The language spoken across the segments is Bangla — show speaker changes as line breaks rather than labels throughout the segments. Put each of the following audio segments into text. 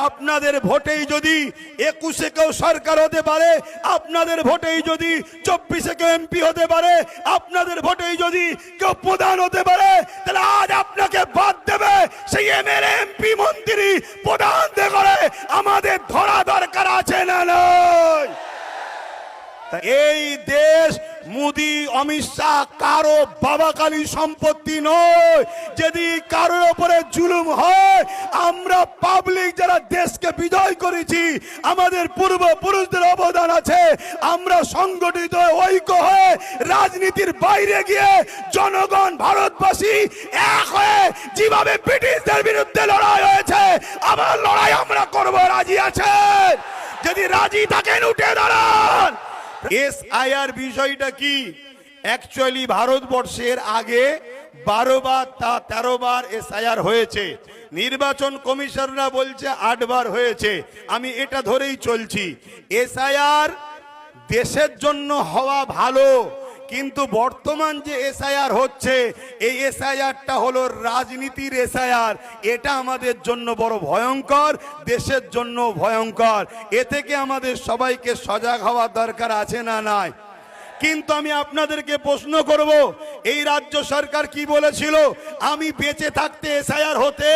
আপনাদের ভোটেই যদি 21-এ কেউ সরকার হতে পারে, আপনাদের ভোটেই যদি 24-এ কেউ এমপি হতে পারে, আপনাদের ভোটেই যদি কেউ প্রধান হতে পারে, তাহলে আজ আপনাকে বাদ দেবে সেই এমএলএ এমপি মন্ত্রী প্রধান করে আমাদের ধরা দরকার আছে না নয়? এই দেশ মোদি অমিত শাহ কারো বাবাকালী সম্পত্তি নয়। যদি কারোর উপরে জুলুম হয়, আমরা পাবলিক যারা দেশকে বিজয় করেছি, আমাদের পূর্বপুরুষদের অবদান আছে, আমরা সংগঠিত ঐক্য হয়ে রাজনীতির বাইরে গিয়ে জনগণ ভারতবাসী এক হয়ে যেভাবে ব্রিটিশদের বিরুদ্ধে লড়াই হয়েছে, আবার লড়াই আমরা করব। রাজি আছেন? যদি রাজি থাকেন উঠে দাঁড়ান। এসআইআর বিষয়টা কি? অ্যাকচুয়ালি ভারতবর্ষের আগে 12 বার 13 বার এসআইআর হয়েছে। নির্বাচন কমিশনরা বলছে 8 বার হয়েছে। আমি এটা ধরেই চলছি। এসআইআর দেশের জন্য হওয়া ভালো, কিন্তু বর্তমান যে এসআইআর হচ্ছে, এই এসআইআরটা হলো রাজনীতির এসআইআর। এটা আমাদের জন্য বড় ভয়ঙ্কর, দেশের জন্য ভয়ঙ্কর। এ থেকে আমাদের সবাইকে সজাগ হওয়া দরকার আছে না নাই? কিন্তু আমি আপনাদেরকে প্রশ্ন করব, এই রাজ্য সরকার কি বলেছিল? আমি বেঁচে থাকতে এসআইআর হতে,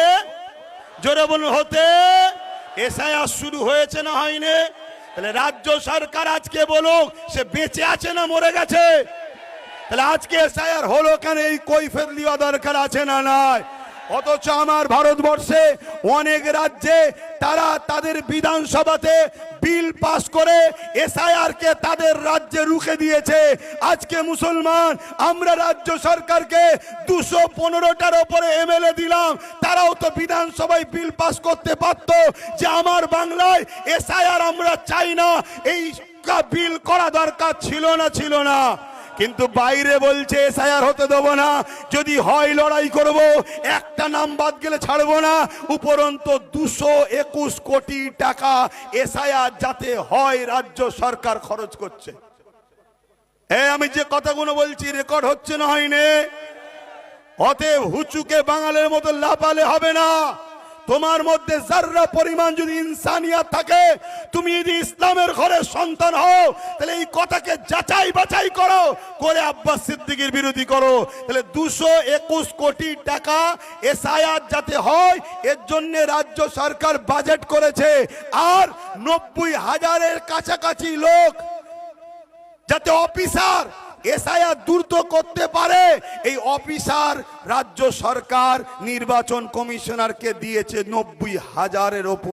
জোরে বলুন, হতে। এসআইআর শুরু হয়েছে না হয়নি? তাহলে রাজ্য সরকার আজকে বলুক সে বেঁচে আছে না মরে গেছে? তাহলে আজকে এসআইআর হলো কেন? এই কৈফিয়ত দেওয়া দরকার আছে না নাই? অথচ আমার ভারতবর্ষে অনেক রাজ্যে তারা তাদের বিধানসভাতে বিল পাস করে এসআইআর কে তাদের রাজ্যে রুখে দিয়েছে। আজকে মুসলমান আমরা রাজ্য সরকারকে 215টার উপরে এমএলএ দিলাম, তারাও তো বিধানসভায় বিল পাস করতে পারতো যে আমার বাংলায় এসআইআর আমরা চাই না, এই বিল করা দরকার ছিল না, ছিল না। কিন্তু বাইরে বলছে এসআইআর হতে দেবো না, যদি হয় লড়াই করব, একটা নাম বাদ গেলে ছাড়বো না। উপরন্তু 221 কোটি টাকা এসআইআর যাতে হয় রাজ্য সরকার খরচ করছে। আমি যে কথাগুলো বলছি রেকর্ড হচ্ছে না হয়নি? অতএব হুচুকে বাঙালের মতো লাপালে হবে না। তোমার মধ্যে যারা পরিমাণ যদি ইনসানিয়াত থাকে, তুমি যদি ইসলামের ঘরের সন্তান হও, তাহলে এই কথাকে যাচাই বাছাই করো, করে আব্বাস সিদ্দিকীর বিরোধী করো। তাহলে 221 কোটি টাকা এসআইআর যাতে হয়, এর জন্য রাজ্য সরকার বাজেট করেছে। আর 90,000-এর কাছাকাছি লোক যাতে অফিসার এসআইআর দ্রুত করতে পারে, এই অফিসার রাজ্য সরকার নির্বাচন কমিশনারকে দিয়েছে 90,000-এর উপর।